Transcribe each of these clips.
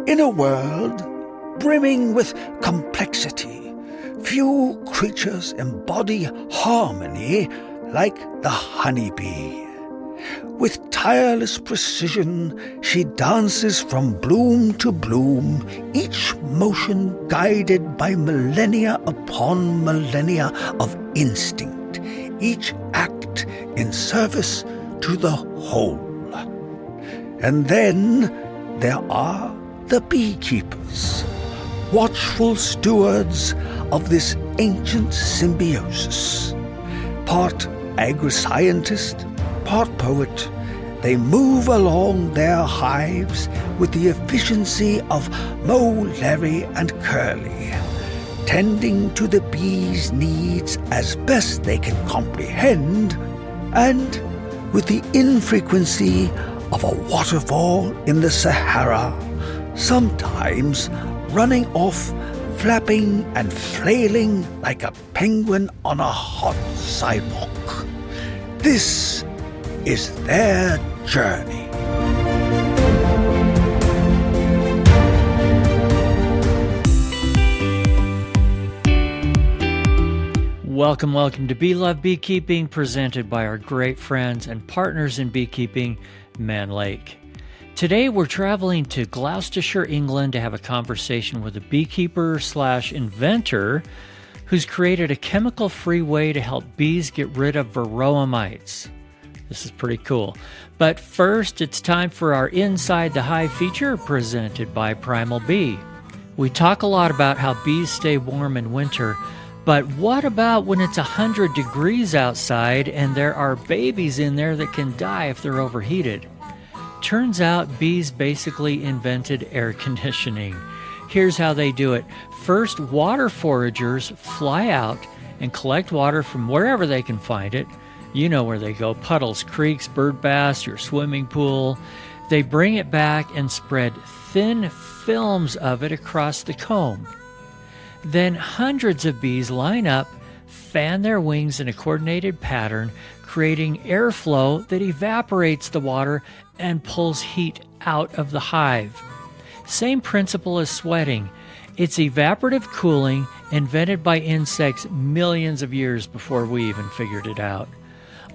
In a world brimming with complexity, few creatures embody harmony like the honeybee. With tireless precision, she dances from bloom to bloom, each motion guided by millennia upon millennia of instinct, each act in service to the whole. And then there are the beekeepers, watchful stewards of this ancient symbiosis. Part agri-scientist, part poet, they move along their hives with the efficiency of Moe, Larry, and Curly, tending to the bees' needs as best they can comprehend, and with the infrequency of a waterfall in the Sahara, sometimes running off, flapping and flailing like a penguin on a hot sidewalk. This is their journey. Welcome to Bee Love Beekeeping, presented by our great friends and partners in beekeeping, Mann Lake. Today we're traveling to Gloucestershire, England to have a conversation with a beekeeper/inventor who's created a chemical-free way to help bees get rid of Varroa mites. This is pretty cool. But first, it's time for our Inside the Hive feature presented by Primal Bee. We talk a lot about how bees stay warm in winter, but what about when it's 100 degrees outside and there are babies in there that can die if they're overheated? Turns out bees basically invented air conditioning. Here's how they do it. First, water foragers fly out and collect water from wherever they can find it. You know where they go, puddles, creeks, bird baths, your swimming pool. They bring it back and spread thin films of it across the comb. Then hundreds of bees line up, fan their wings in a coordinated pattern, creating airflow that evaporates the water and pulls heat out of the hive. Same principle as sweating. It's evaporative cooling invented by insects millions of years before we even figured it out.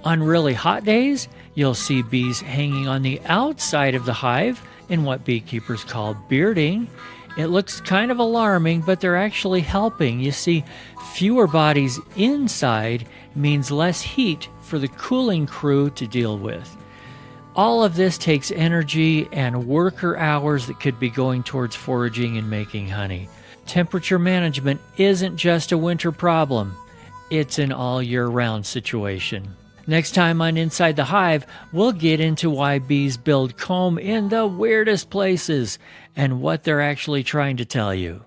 On really hot days, you'll see bees hanging on the outside of the hive in what beekeepers call bearding. It looks kind of alarming, but they're actually helping. You see, fewer bodies inside means less heat for the cooling crew to deal with. All of this takes energy and worker hours that could be going towards foraging and making honey. Temperature management isn't just a winter problem. It's an all-year-round situation. Next time on Inside the Hive, we'll get into why bees build comb in the weirdest places and what they're actually trying to tell you.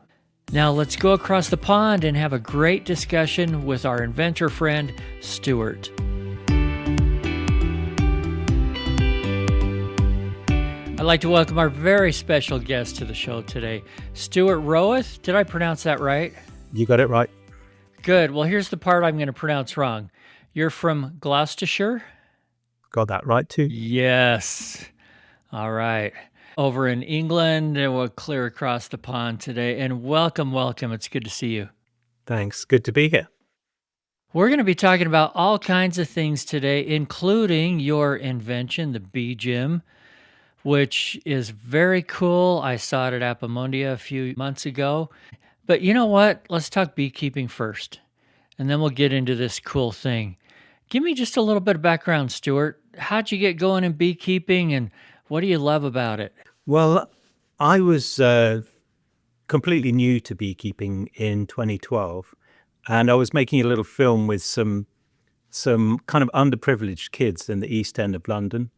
Now let's go across the pond and have a great discussion with our inventor friend, Stuart. I'd like to welcome our very special guest to the show today, Stuart Roweth. Did I pronounce that right? You got it right. Good. Well, here's the part I'm going to pronounce wrong. You're from Gloucestershire? Got that right too. Yes. All right. Over in England, and we'll clear across the pond today. And welcome. It's good to see you. Thanks. Good to be here. We're going to be talking about all kinds of things today, including your invention, the Bee Gym, which is very cool. I saw it at Apimondia a few months ago. But you know what? Let's talk beekeeping first, and then we'll get into this cool thing. Give me just a little bit of background, Stuart. How'd you get going in beekeeping, and what do you love about it? Well, I was completely new to beekeeping in 2012, and I was making a little film with some kind of underprivileged kids in the East End of London.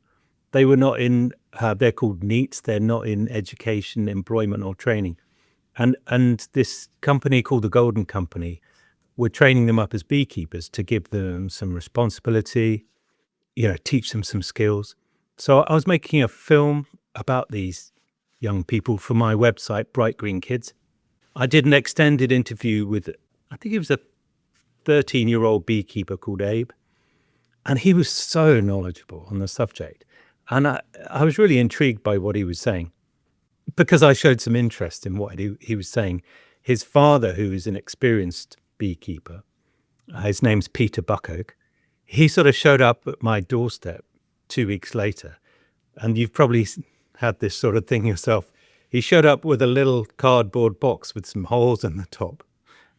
They were not in, they're called NEETs, they're not in education, employment or training. And this company called the Golden Company, we're training them up as beekeepers to give them some responsibility, teach them some skills. So I was making a film about these young people for my website, Bright Green Kids. I did an extended interview with, I think it was a 13-year-old beekeeper called Abe. And he was so knowledgeable on the subject. And I was really intrigued by what he was saying. because I showed some interest in what he was saying. His father, who is an experienced beekeeper, his name's Peter Buckoak, he sort of showed up at my doorstep 2 weeks later. And you've probably had this sort of thing yourself. He showed up with a little cardboard box with some holes in the top,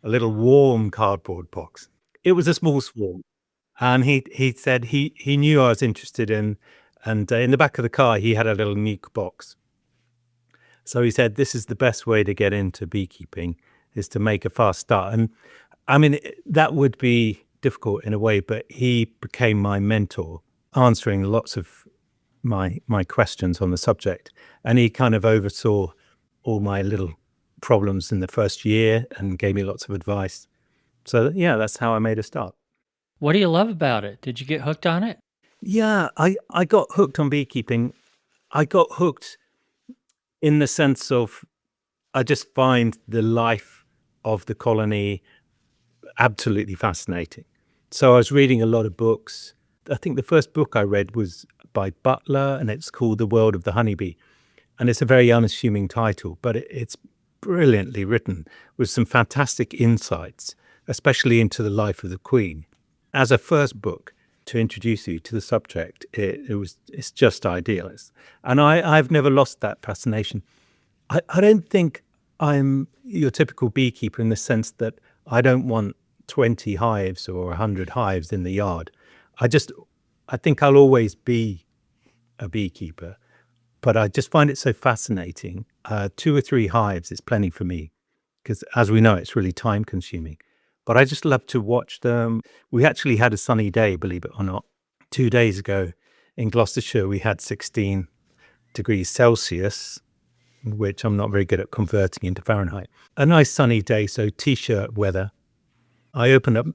a little warm cardboard box. It was a small swarm. And he said he knew I was interested in, and in the back of the car, he had a little nuke box. So he said, this is the best way to get into beekeeping, is to make a fast start. And I mean, that would be difficult in a way, but he became my mentor, answering lots of my questions on the subject. And he kind of oversaw all my little problems in the first year and gave me lots of advice. So yeah, that's how I made a start. What do you love about it? Did you get hooked on it? Yeah, I got hooked on beekeeping. I got hooked in the sense of I just find the life of the colony absolutely fascinating. So I was reading a lot of books. I think the first book I read was by Butler, and it's called The World of the Honeybee. And it's a very unassuming title, but it's brilliantly written with some fantastic insights, especially into the life of the queen. As a first book to introduce you to the subject, it's just ideal. And I've never lost that fascination. I don't think I'm your typical beekeeper in the sense that I don't want 20 hives or 100 hives in the yard. I think I'll always be a beekeeper, but I just find it so fascinating. 2 or 3 hives is plenty for me, because as we know, it's really time consuming. But I just love to watch them. We actually had a sunny day, believe it or not. 2 days ago in Gloucestershire, we had 16 degrees Celsius, which I'm not very good at converting into Fahrenheit. A nice sunny day, so t-shirt weather. I opened up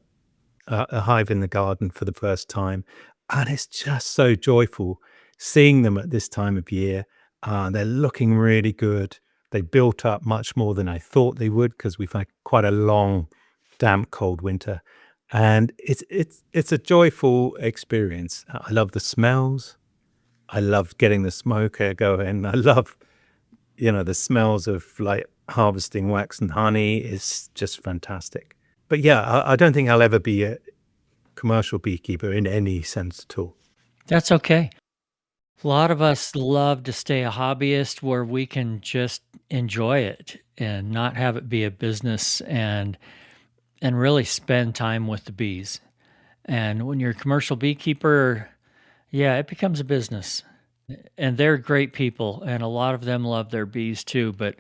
a hive in the garden for the first time, and it's just so joyful seeing them at this time of year. They're looking really good. They built up much more than I thought they would, because we've had quite a long, damp, cold winter. And it's a joyful experience. I love the smells. I love getting the smoker going. I love, the smells of like harvesting wax and honey is just fantastic. But yeah, I don't think I'll ever be a commercial beekeeper in any sense at all. That's okay. A lot of us love to stay a hobbyist where we can just enjoy it and not have it be a business and really spend time with the bees. And when you're a commercial beekeeper, yeah, it becomes a business. And they're great people, and a lot of them love their bees too, but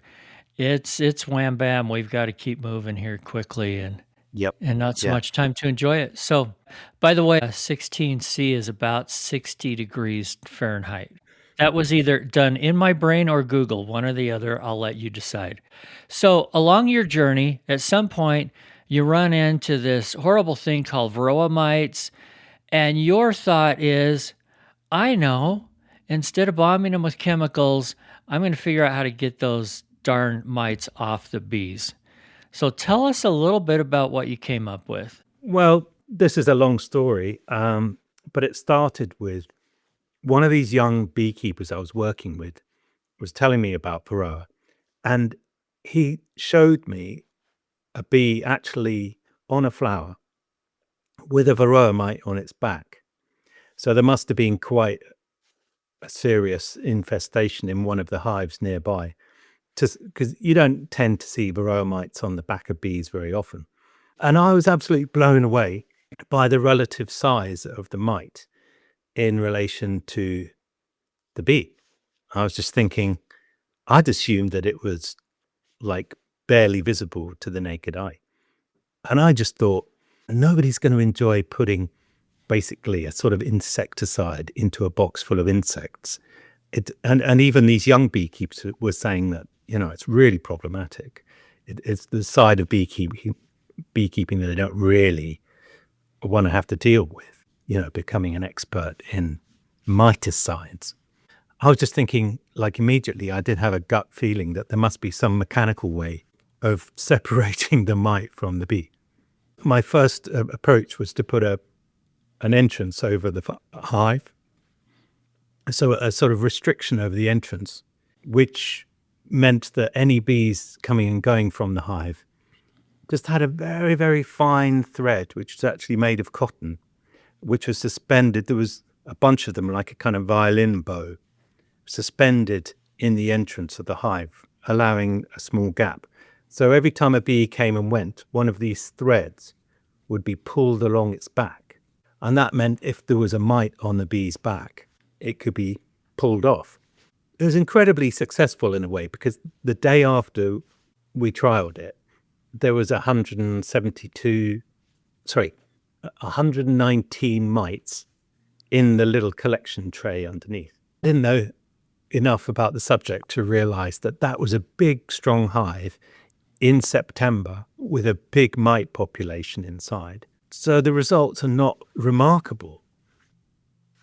it's wham bam, we've got to keep moving here quickly and Yep. not so Yeah. much time to enjoy it. So, by the way, 16C is about 60 degrees Fahrenheit. That was either done in my brain or Google, one or the other. I'll let you decide. So, along your journey, at some point, you run into this horrible thing called Varroa mites, and your thought is, I know, instead of bombing them with chemicals, I'm going to figure out how to get those darn mites off the bees. So tell us a little bit about what you came up with. Well, this is a long story, but it started with one of these young beekeepers I was working with was telling me about Varroa, and he showed me a bee actually on a flower with a Varroa mite on its back. So there must have been quite a serious infestation in one of the hives nearby, because you don't tend to see Varroa mites on the back of bees very often. And I was absolutely blown away by the relative size of the mite in relation to the bee. I was just thinking, I'd assumed that it was like barely visible to the naked eye. And I just thought, nobody's going to enjoy putting basically a sort of insecticide into a box full of insects. And even these young beekeepers were saying that, it's really problematic. It's the side of beekeeping that they don't really want to have to deal with, becoming an expert in miticides. I was just thinking, like immediately, I did have a gut feeling that there must be some mechanical way of separating the mite from the bee. My first approach was to put an entrance over the hive, so a sort of restriction over the entrance, which meant that any bees coming and going from the hive just had a very, very fine thread, which was actually made of cotton, which was suspended. There was a bunch of them, like a kind of violin bow, suspended in the entrance of the hive, allowing a small gap. So every time a bee came and went, one of these threads would be pulled along its back. And that meant if there was a mite on the bee's back, it could be pulled off. It was incredibly successful in a way, because the day after we trialed it, there was 119 mites in the little collection tray underneath. I didn't know enough about the subject to realize that that was a big, strong hive in September with a big mite population inside. So the results are not remarkable,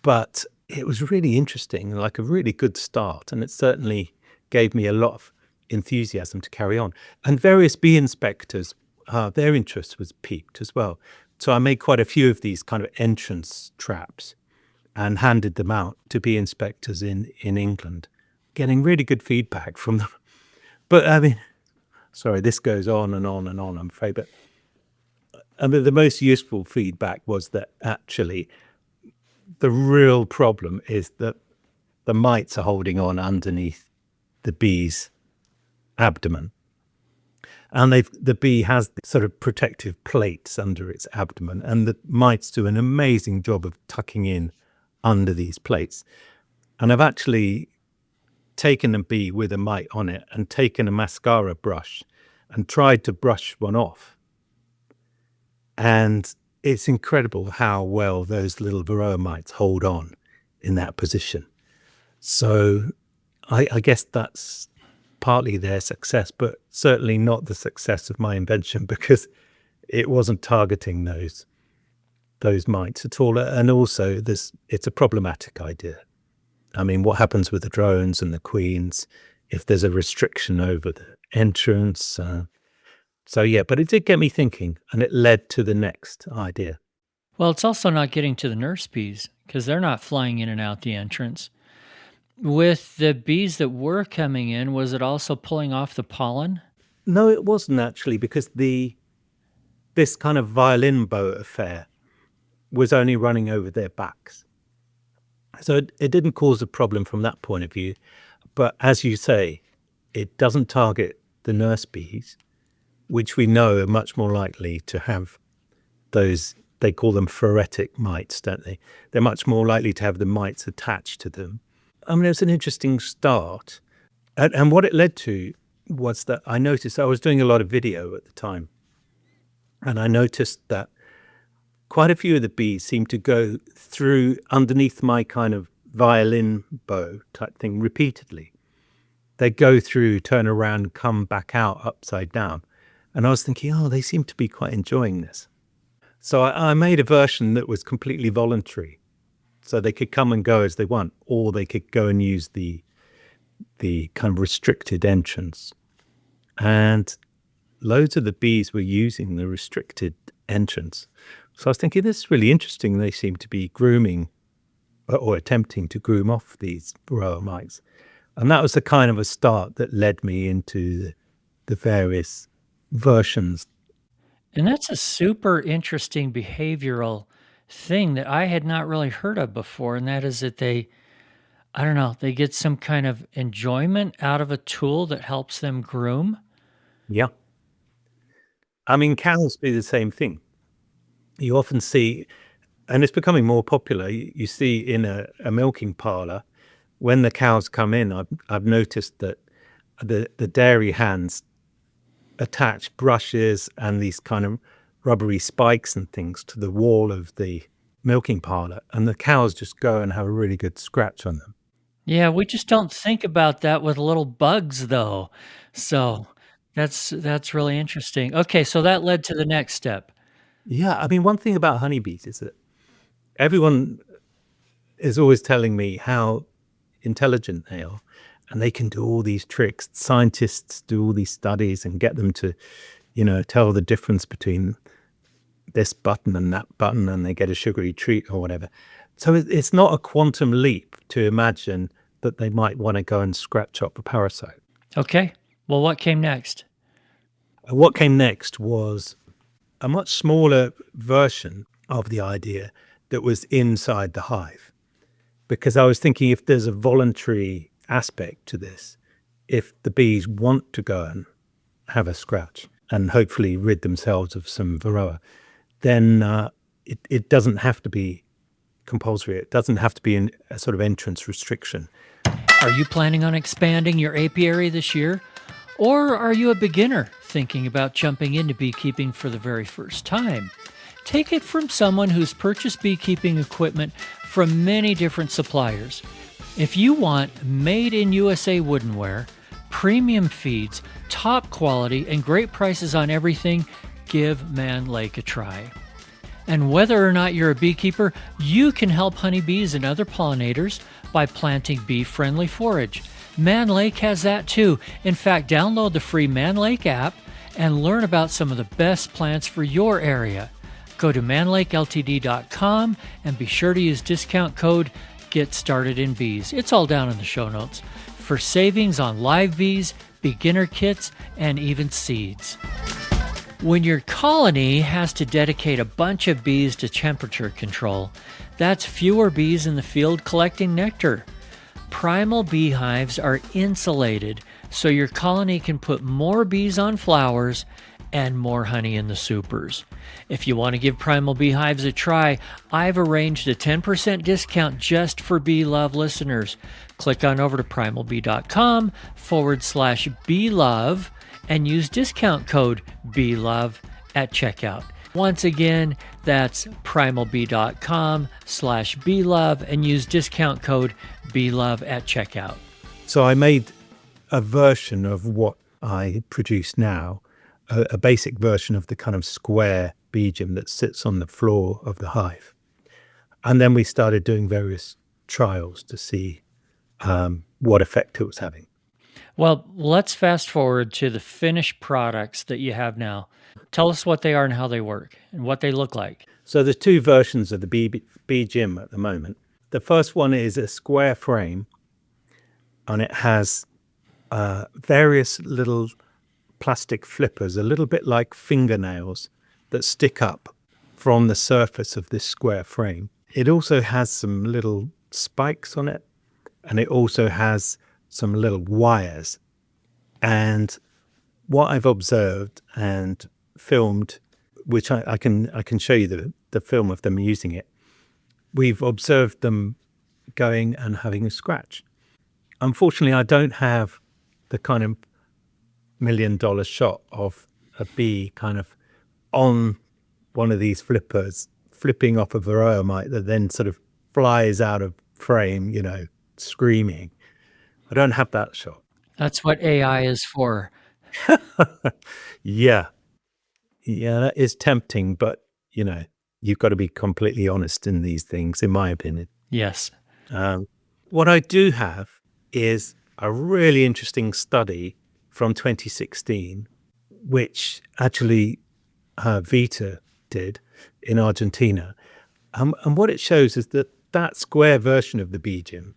but it was really interesting, like a really good start. And it certainly gave me a lot of enthusiasm to carry on. And various bee inspectors, their interest was piqued as well. So I made quite a few of these kind of entrance traps and handed them out to bee inspectors in England, getting really good feedback from them. But I mean, sorry, this goes on and on and on, I'm afraid. But I mean, the most useful feedback was that actually the real problem is that the mites are holding on underneath the bee's abdomen. And the bee has sort of protective plates under its abdomen, and the mites do an amazing job of tucking in under these plates. And I've actually taken a bee with a mite on it and taken a mascara brush and tried to brush one off. And it's incredible how well those little Varroa mites hold on in that position. So I guess that's partly their success, but certainly not the success of my invention, because it wasn't targeting those mites at all. And also it's a problematic idea. I mean, what happens with the drones and the queens if there's a restriction over the entrance? So yeah, but it did get me thinking, and it led to the next idea. Well, it's also not getting to the nurse bees because they're not flying in and out the entrance. With the bees that were coming in, was it also pulling off the pollen? No, it wasn't actually, because this kind of violin bow affair was only running over their backs. So it didn't cause a problem from that point of view. But as you say, it doesn't target the nurse bees, which we know are much more likely to have those, they call them phoretic mites, don't they? They're much more likely to have the mites attached to them. I mean, it was an interesting start. And what it led to was that I noticed, I was doing a lot of video at the time, and I noticed that quite a few of the bees seemed to go through underneath my kind of violin bow type thing repeatedly. They go through, turn around, come back out upside down. And I was thinking, oh, they seem to be quite enjoying this. So I made a version that was completely voluntary. So they could come and go as they want, or they could go and use the kind of restricted entrance. And loads of the bees were using the restricted entrance. So I was thinking, this is really interesting. They seem to be grooming or attempting to groom off these Varroa mites. And that was the kind of a start that led me into the various versions. And that's a super interesting behavioral thing that I had not really heard of before. And that is that they get some kind of enjoyment out of a tool that helps them groom. Yeah. I mean, cows do the same thing. You often see, and it's becoming more popular, you see in a milking parlour, when the cows come in, I've noticed that the dairy hands attach brushes and these kind of rubbery spikes and things to the wall of the milking parlour, and the cows just go and have a really good scratch on them. Yeah, we just don't think about that with little bugs, though. So that's really interesting. Okay, so that led to the next step. Yeah, I mean, one thing about honeybees is that everyone is always telling me how intelligent they are, and they can do all these tricks. Scientists do all these studies and get them to, tell the difference between this button and that button, and they get a sugary treat or whatever. So it's not a quantum leap to imagine that they might want to go and scratch up a parasite. Okay. Well, what came next? What came next was a much smaller version of the idea that was inside the hive. Because I was thinking, if there's a voluntary aspect to this, if the bees want to go and have a scratch and hopefully rid themselves of some Varroa, then it doesn't have to be compulsory. It doesn't have to be a sort of entrance restriction. Are you planning on expanding your apiary this year? Or are you a beginner thinking about jumping into beekeeping for the very first time? Take it from someone who's purchased beekeeping equipment from many different suppliers. If you want made in USA woodenware, premium feeds, top quality, and great prices on everything, give Mann Lake a try. And whether or not you're a beekeeper, you can help honeybees and other pollinators by planting bee-friendly forage. Mann Lake has that too. In fact, download the free Mann Lake app and learn about some of the best plants for your area. Go to manlakeltd.com and be sure to use discount code GETSTARTEDINBEES. It's all down in the show notes for savings on live bees, beginner kits, and even seeds. When your colony has to dedicate a bunch of bees to temperature control, that's fewer bees in the field collecting nectar. Primal beehives are insulated, so your colony can put more bees on flowers and more honey in the supers. If you want to give Primal Beehives a try, I've arranged a 10% discount just for Bee Love listeners. Click on over to primalbee.com/beelove and use discount code BEELOVE at checkout. Once again, that's primalbee.com/beelove and use discount code BEELOVE at checkout. So I made a version of what I produce now, a basic version of the kind of square bee gym that sits on the floor of the hive. And then we started doing various trials to see what effect it was having. Well, let's fast forward to the finished products that you have now. Tell us what they are and how they work and what they look like. So there's two versions of the bee gym at the moment. The first one is a square frame, and it has various little plastic flippers, a little bit like fingernails, that stick up from the surface of this square frame. It also has some little spikes on it, and it also has some little wires. And what I've observed and filmed, which I can show you the film of them using it, we've observed them going and having a scratch. Unfortunately, I don't have the kind of $1 million shot of a bee kind of on one of these flippers, flipping off a Varroa mite that then sort of flies out of frame, screaming. I don't have that shot. That's what AI is for. Yeah, that is tempting, but, you've got to be completely honest in these things, in my opinion. Yes. What I do have is a really interesting study from 2016, which actually Vita did in Argentina. And what it shows is that square version of the bee gym,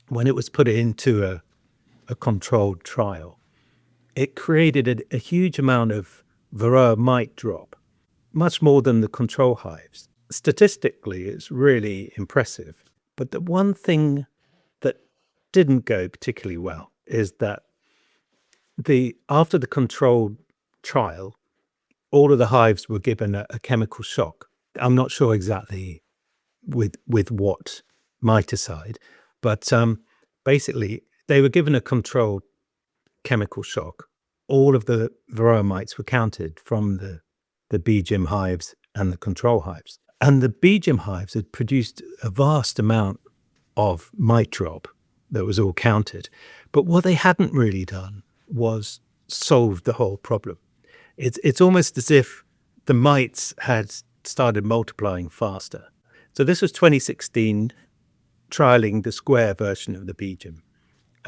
when it was put into a controlled trial, it created a huge amount of Varroa mite drop, much more than the control hives. Statistically, it's really impressive. But the one thing that didn't go particularly well is that after the controlled trial, all of the hives were given a chemical shock. I'm not sure exactly with what miticide, but basically they were given a controlled chemical shock. All of the Varroa mites were counted from the bee gym hives and the control hives. And the bee gym hives had produced a vast amount of mite drop that was all counted. But what they hadn't really done was solved the whole problem. It's almost as if the mites had started multiplying faster. So this was 2016, trialing the square version of the bee gym.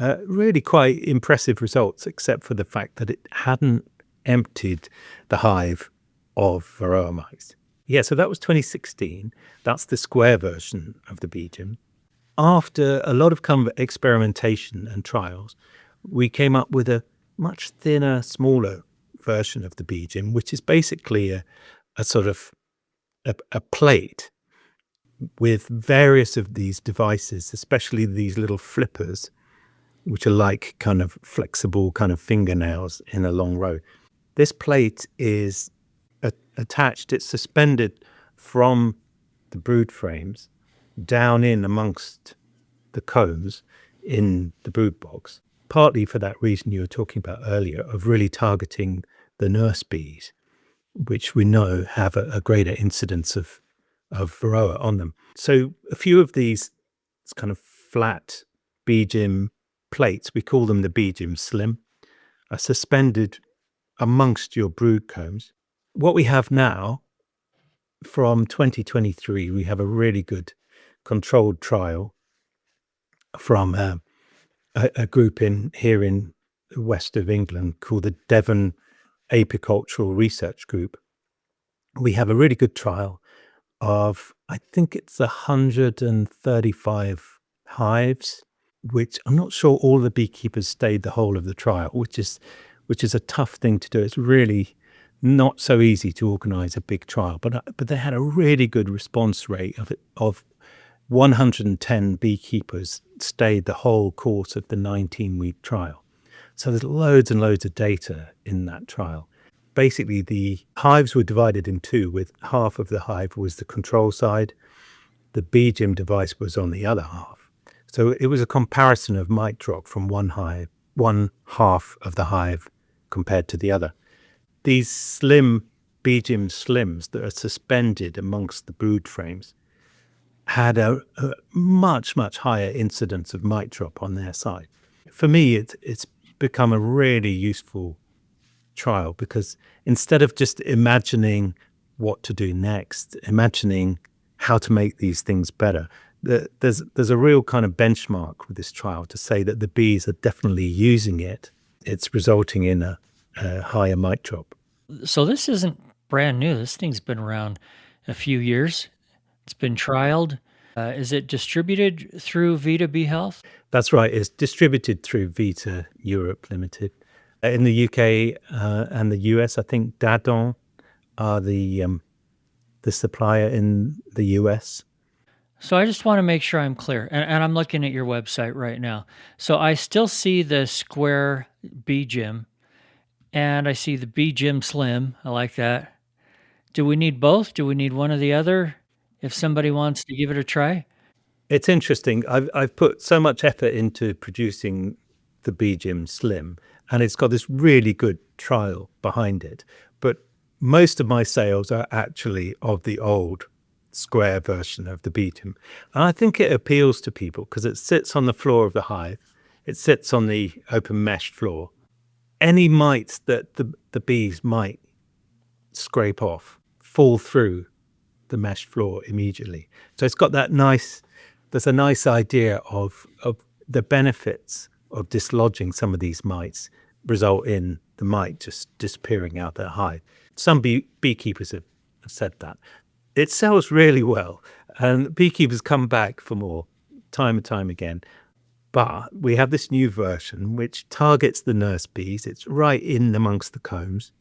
Really quite impressive results, except for the fact that it hadn't emptied the hive of Varroa mites. Yeah, so that was 2016. That's the square version of the bee gym. After a lot of experimentation and trials, we came up with a much thinner, smaller version of the bee gym, which is basically a sort of a plate with various of these devices, especially these little flippers, which are like kind of flexible kind of fingernails in a long row. This plate is attached, it's suspended from the brood frames down in amongst the combs in the brood box, partly for that reason you were talking about earlier of really targeting the nurse bees, which we know have a greater incidence of Varroa on them. So a few of these kind of flat bee gym plates, we call them the bee gym slim, are suspended amongst your brood combs. What we have now from 2023, we have a really good controlled trial from a group here in the west of England called the Devon Apicultural Research Group. We have a really good trial of, I think it's 135 hives, which I'm not sure all the beekeepers stayed the whole of the trial, which is a tough thing to do. It's really not so easy to organize a big trial, but they had a really good response rate of 110 beekeepers stayed the whole course of the 19-week trial. So there's loads and loads of data in that trial. Basically, the hives were divided in two, with half of the hive was the control side. The bee gym device was on the other half. So it was a comparison of mite drop from one half of the hive compared to the other. These slim bee gym slims that are suspended amongst the brood frames had a much, much higher incidence of mite drop on their side. For me, it's become a really useful trial, because instead of just imagining what to do next, imagining how to make these things better, there's a real kind of benchmark with this trial to say that the bees are definitely using it. It's resulting in a higher mite drop. So this isn't brand new. This thing's been around a few years. It's been trialed. Is it distributed through Vita Bee Health? That's right. It's distributed through Vita Europe Limited. In the UK and the US, I think Dadon are the supplier in the US. So I just want to make sure I'm clear, and I'm looking at your website right now. So I still see the square bee gym, and I see the bee gym slim. I like that. Do we need both? Do we need one or the other if somebody wants to give it a try? It's interesting. I've put so much effort into producing the bee gym slim, and it's got this really good trial behind it. But most of my sales are actually of the old square version of the bee gym. And I think it appeals to people because it sits on the floor of the hive. It sits on the open mesh floor. Any mites that the bees might scrape off fall through the mesh floor immediately. So it's got there's a nice idea of the benefits of dislodging some of these mites result in the mite just disappearing out their hive. Some beekeepers have said that. It sells really well, and beekeepers come back for more time and time again. But we have this new version which targets the nurse bees. It's right in amongst the combs,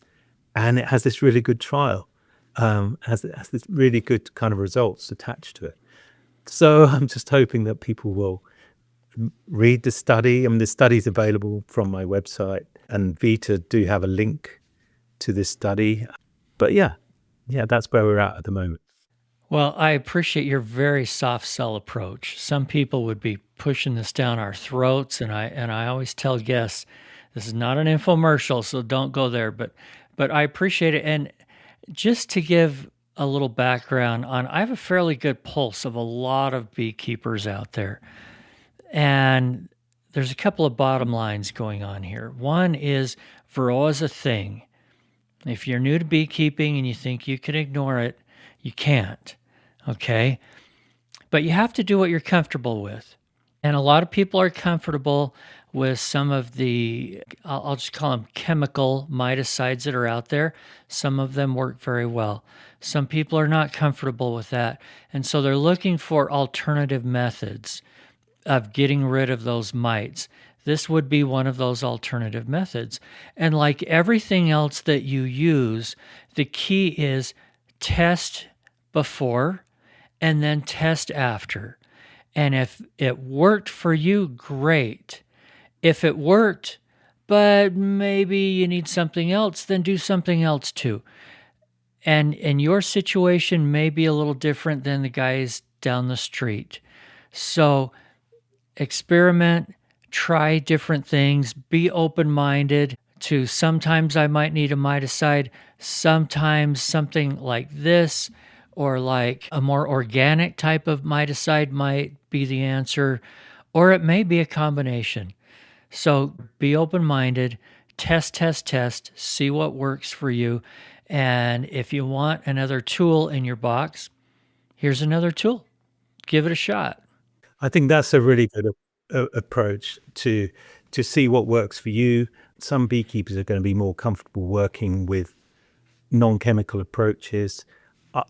and it has this really good trial, has this really good kind of results attached to it. So I'm just hoping that people will read the study. I mean, the study's available from my website, and Vita do have a link to this study. But yeah, that's where we're at the moment. Well, I appreciate your very soft sell approach. Some people would be pushing this down our throats, and I always tell guests, this is not an infomercial, so don't go there. But I appreciate it. And just to give a little background on, I have a fairly good pulse of a lot of beekeepers out there. And there's a couple of bottom lines going on here. One is Varroa is a thing. If you're new to beekeeping and you think you can ignore it, you can't, okay? But you have to do what you're comfortable with. And a lot of people are comfortable with some of the, I'll just call them chemical miticides that are out there. Some of them work very well. Some people are not comfortable with that. And so they're looking for alternative methods of getting rid of those mites, this would be one of those alternative methods. And like everything else that you use, the key is test before and then test after. And if it worked for you, great. If it worked, but maybe you need something else, then do something else too. And your situation may be a little different than the guys down the street. So experiment, try different things, be open-minded to sometimes I might need a miticide, sometimes something like this, or like a more organic type of miticide might be the answer, or it may be a combination. So be open-minded, test, see what works for you. And if you want another tool in your box, here's another tool. Give it a shot. I think that's a really good approach to see what works for you. Some beekeepers are going to be more comfortable working with non-chemical approaches.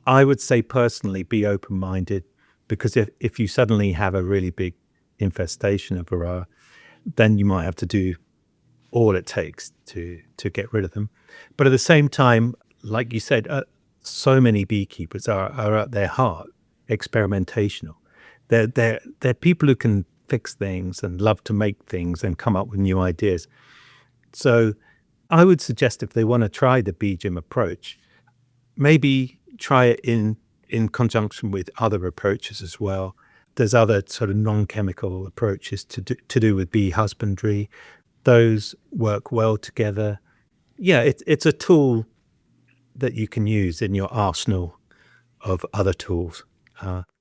I would say personally, be open-minded, because if you suddenly have a really big infestation of Varroa, then you might have to do all it takes to get rid of them. But at the same time, like you said, so many beekeepers are at their heart experimentational. They're people who can fix things and love to make things and come up with new ideas. So I would suggest, if they want to try the bee gym approach, maybe try it in conjunction with other approaches as well. There's other sort of non-chemical approaches to do with bee husbandry. Those work well together. Yeah, it's a tool that you can use in your arsenal of other tools.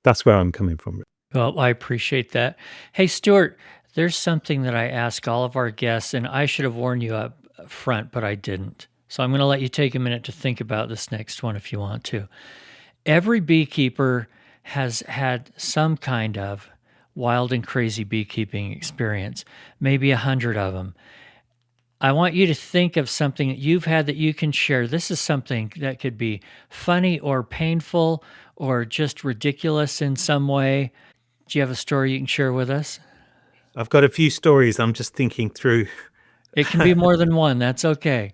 That's where I'm coming from. Well, I appreciate that. Hey, Stuart, there's something that I ask all of our guests, and I should have warned you up front, but I didn't. So I'm going to let you take a minute to think about this next one if you want to. Every beekeeper has had some kind of wild and crazy beekeeping experience, maybe 100 of them. I want you to think of something that you've had that you can share. This is something that could be funny or painful or just ridiculous in some way. Do you have a story you can share with us? I've got a few stories I'm just thinking through. It can be more than one. That's okay.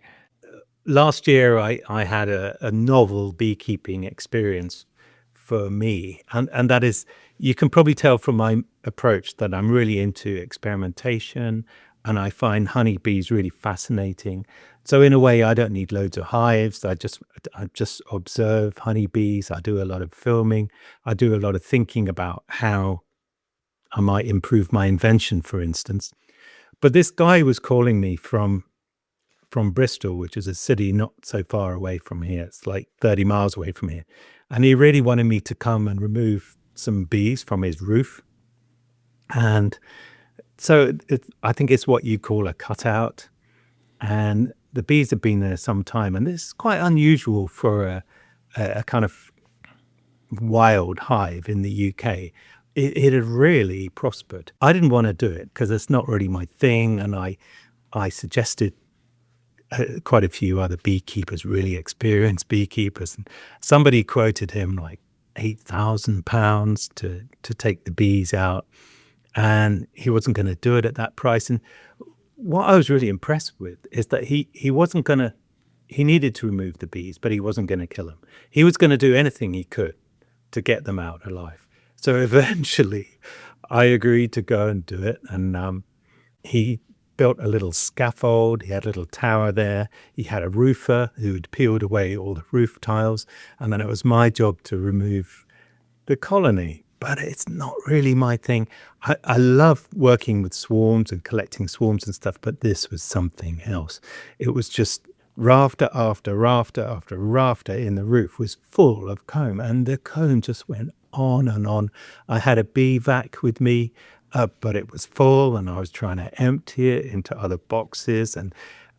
Last year, I had a novel beekeeping experience for me. And that is, you can probably tell from my approach that I'm really into experimentation, and I find honeybees really fascinating. So in a way, I don't need loads of hives. I just observe honeybees. I do a lot of filming. I do a lot of thinking about how I might improve my invention, for instance. But this guy was calling me from Bristol, which is a city not so far away from here. It's like 30 miles away from here. And he really wanted me to come and remove some bees from his roof. And so I think it's what you call a cutout. And the bees have been there some time. And this is quite unusual for a kind of wild hive in the UK. It had really prospered. I didn't want to do it because it's not really my thing. And I suggested quite a few other beekeepers, really experienced beekeepers. And somebody quoted him like £8,000 to take the bees out. And he wasn't going to do it at that price. And what I was really impressed with is that he needed to remove the bees, but he wasn't going to kill them. He was going to do anything he could to get them out alive. So eventually I agreed to go and do it. And he built a little scaffold. He had a little tower there. He had a roofer who had peeled away all the roof tiles. And then it was my job to remove the colony. But it's not really my thing. I love working with swarms and collecting swarms and stuff, but this was something else. It was just rafter after rafter after rafter in the roof was full of comb, and the comb just went on and on. I had a bee vac with me, but it was full, and I was trying to empty it into other boxes, and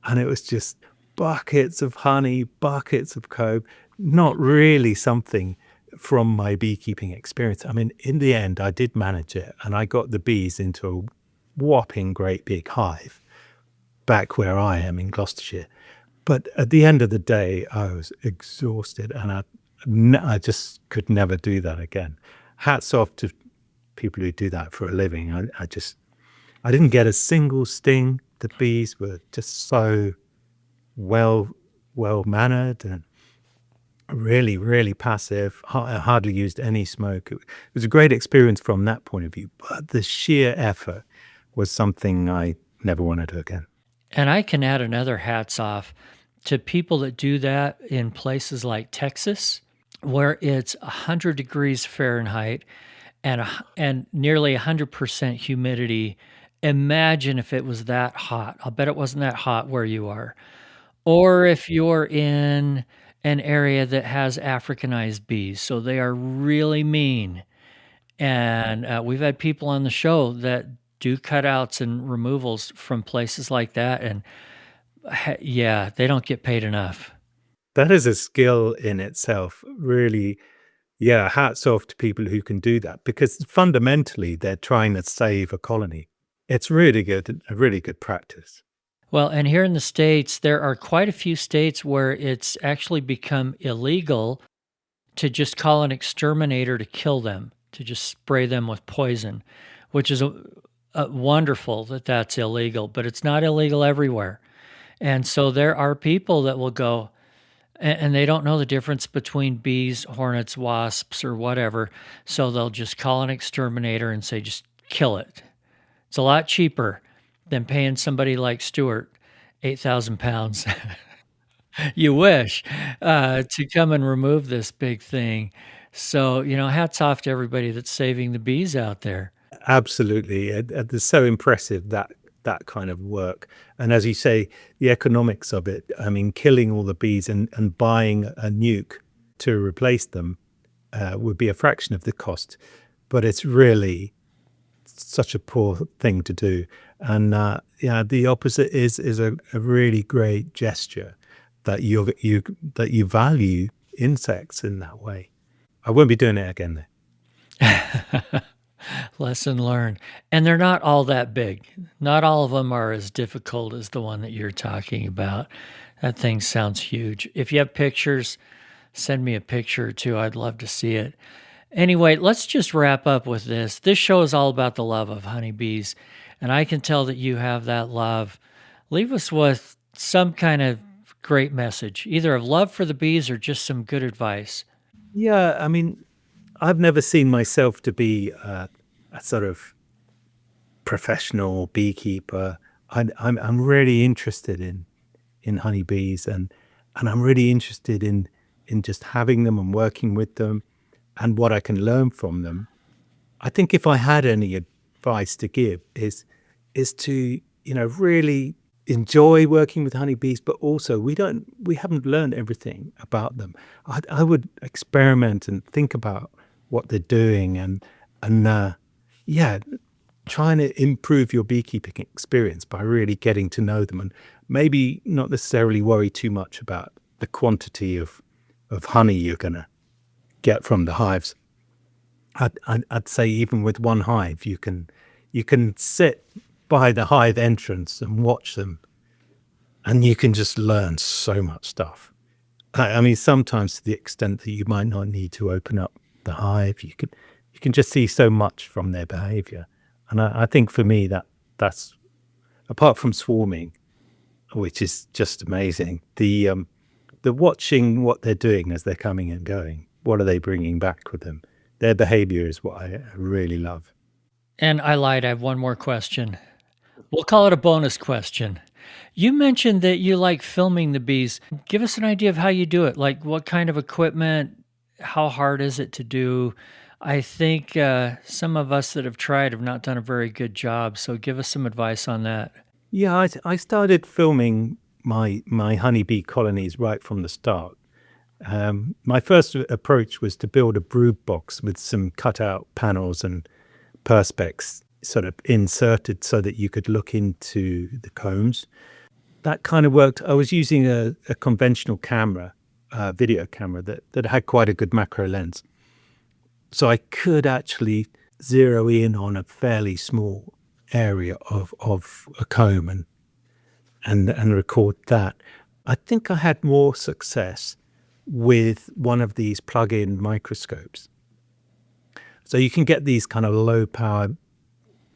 it was just buckets of honey, buckets of comb, not really something from my beekeeping experience. I mean, in the end, I did manage it, and I got the bees into a whopping great big hive back where I am in Gloucestershire. But at the end of the day, I was exhausted, and I just could never do that again. Hats off to people who do that for a living. I didn't get a single sting. The bees were just so well mannered and really, really passive. I hardly used any smoke. It was a great experience from that point of view, but the sheer effort was something I never want to do again. And I can add another hats off to people that do that in places like Texas, where it's 100 degrees Fahrenheit and nearly 100% humidity. Imagine if it was that hot. I'll bet it wasn't that hot where you are. Or if you're in an area that has Africanized bees, so they are really mean. And we've had people on the show that do cutouts and removals from places like that. And yeah, they don't get paid enough. That is a skill in itself, really. Yeah, hats off to people who can do that because fundamentally they're trying to save a colony. It's really good, a really good practice. Well, and here in the States, there are quite a few states where it's actually become illegal to just call an exterminator to kill them, to just spray them with poison, which is wonderful that that's illegal, but it's not illegal everywhere. And so there are people that will go, and they don't know the difference between bees, hornets, wasps, or whatever. So they'll just call an exterminator and say, just kill it. It's a lot cheaper than paying somebody like Stuart 8,000 pounds. You wish to come and remove this big thing. So, hats off to everybody that's saving the bees out there. Absolutely. It's so impressive that kind of work. And as you say, the economics of it, I mean, killing all the bees and buying a nuke to replace them would be a fraction of the cost. But it's really such a poor thing to do. And the opposite is a really great gesture that you value insects in that way. I won't be doing it again there. Lesson learned. And they're not all that big. Not all of them are as difficult as the one that you're talking about. That thing sounds huge. If you have pictures, send me a picture or two. I'd love to see it. Anyway, let's just wrap up with this. This show is all about the love of honeybees, and I can tell that you have that love. Leave us with some kind of great message, either of love for the bees or just some good advice. Yeah, I mean, I've never seen myself to be a sort of professional beekeeper. I'm really interested in honeybees and I'm really interested in just having them and working with them and what I can learn from them. I think if I had any advice to give is to, really enjoy working with honeybees, but also we haven't learned everything about them. I would experiment and think about what they're doing and trying to improve your beekeeping experience by really getting to know them and maybe not necessarily worry too much about the quantity of honey you're going to get from the hives. I'd say even with one hive, you can sit by the hive entrance and watch them, and you can just learn so much stuff. I mean, sometimes to the extent that you might not need to open up the hive, you can just see so much from their behavior. And I think for me that's apart from swarming, which is just amazing, the watching what they're doing as they're coming and going. What are they bringing back with them? Their behavior is what I really love. And I lied. I have one more question. We'll call it a bonus question. You mentioned that you like filming the bees. Give us an idea of how you do it. Like what kind of equipment? How hard is it to do? I think some of us that have tried have not done a very good job. So give us some advice on that. Yeah, I started filming my honeybee colonies right from the start. My first approach was to build a brood box with some cutout panels and perspex sort of inserted so that you could look into the combs. That kind of worked. I was using a conventional camera, video camera that had quite a good macro lens. So I could actually zero in on a fairly small area of a comb and record that. I think I had more success with one of these plug-in microscopes. So you can get these kind of low power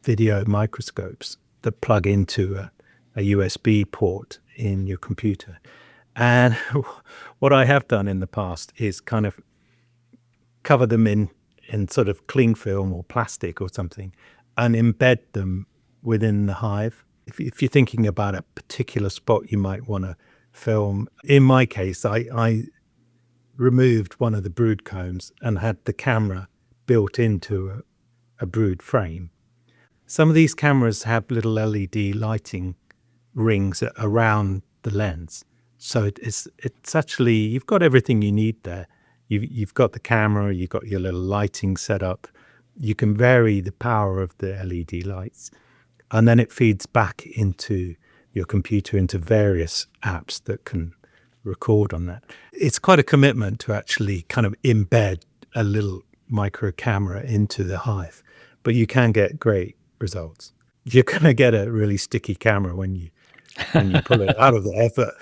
video microscopes that plug into a USB port in your computer. And what I have done in the past is kind of cover them in sort of cling film or plastic or something and embed them within the hive. If you're thinking about a particular spot you might want to film, in my case, I removed one of the brood combs and had the camera built into a brood frame. Some of these cameras have little LED lighting rings around the lens. So it's actually, you've got everything you need there. You've got the camera, you've got your little lighting set up. You can vary the power of the LED lights. And then it feeds back into your computer, into various apps that can record on that. It's quite a commitment to actually kind of embed a little micro camera into the hive, but you can get great results. You're going to get a really sticky camera when you pull it out of there. But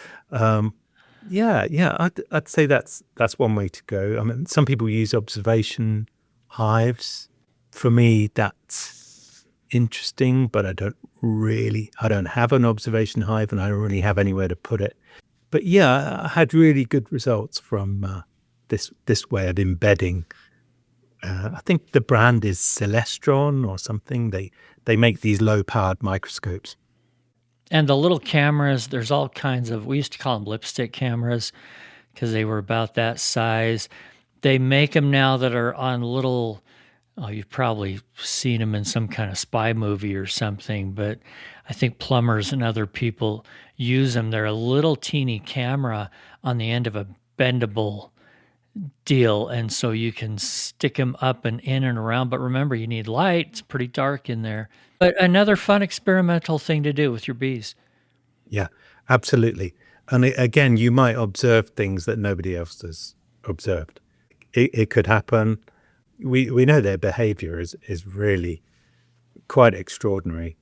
I'd say that's one way to go. I mean, some people use observation hives. For me, that's interesting, but I don't have an observation hive, and I don't really have anywhere to put it. But yeah, I had really good results from this way of embedding. I think the brand is Celestron or something. They make these low-powered microscopes. And the little cameras, there's all kinds of, we used to call them lipstick cameras because they were about that size. They make them now that are on little, you've probably seen them in some kind of spy movie or something, but I think plumbers and other people use them. They're a little teeny camera on the end of a bendable deal, and so you can stick them up and in and around. But remember, you need light. It's pretty dark in there. But another fun experimental thing to do with your bees. Yeah, absolutely. And again, you might observe things that nobody else has observed. It could happen. We know their behavior is really quite extraordinary.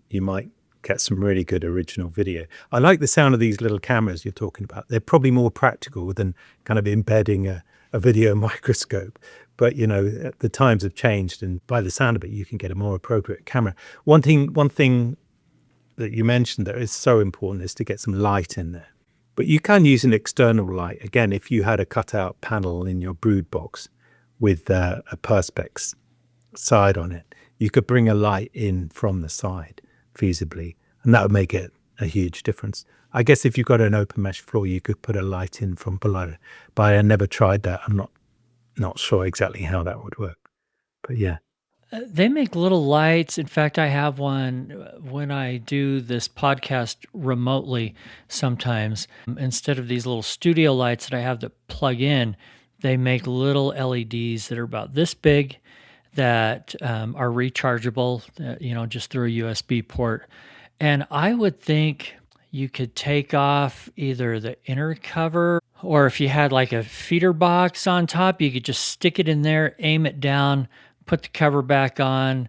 You might get some really good original video. I like the sound of these little cameras you're talking about. They're probably more practical than kind of embedding a video microscope. But, you know, the times have changed, and by the sound of it, you can get a more appropriate camera. One thing that you mentioned that is so important is to get some light in there. But you can use an external light. Again, if you had a cutout panel in your brood box with a perspex side on it, you could bring a light in from the side feasibly, and that would make it a huge difference. I guess if you've got an open mesh floor, you could put a light in from below, but I never tried that. I'm not sure exactly how that would work, but yeah. They make little lights. In fact, I have one when I do this podcast remotely sometimes. Instead of these little studio lights that I have that plug in, they make little LEDs that are about this big that are rechargeable, just through a USB port. And I would think you could take off either the inner cover, or if you had like a feeder box on top, you could just stick it in there, aim it down, put the cover back on.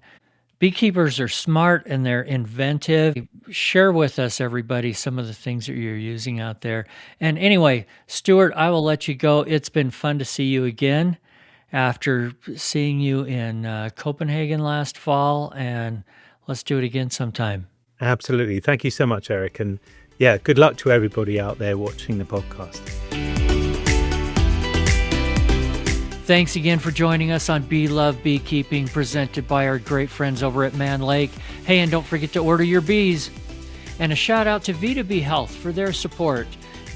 Beekeepers are smart and they're inventive. Share with us, everybody, some of the things that you're using out there. And anyway, Stuart, I will let you go. It's been fun to see you again after seeing you in Copenhagen last fall, and let's do it again sometime. Absolutely. Thank you so much, Eric. And yeah, good luck to everybody out there watching the podcast. Thanks again for joining us on Bee Love Beekeeping, presented by our great friends over at Mann Lake. Hey, and don't forget to order your bees. And a shout out to Vita Bee Health for their support.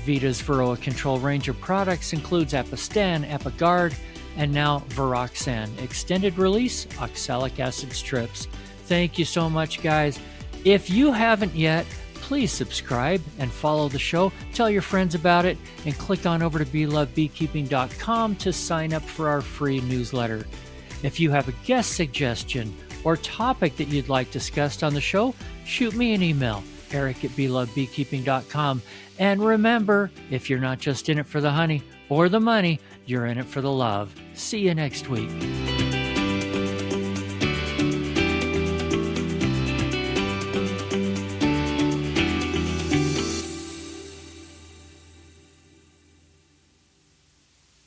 Vita's Varroa control range of products includes Apistan, Apiguard, and now Varoxan, extended release oxalic acid strips. Thank you so much, guys. If you haven't yet, please subscribe and follow the show. Tell your friends about it, and click on over to belovebeekeeping.com to sign up for our free newsletter. If you have a guest suggestion or topic that you'd like discussed on the show, shoot me an email, eric@belovebeekeeping.com. And remember, if you're not just in it for the honey or the money, you're in it for the love. See you next week.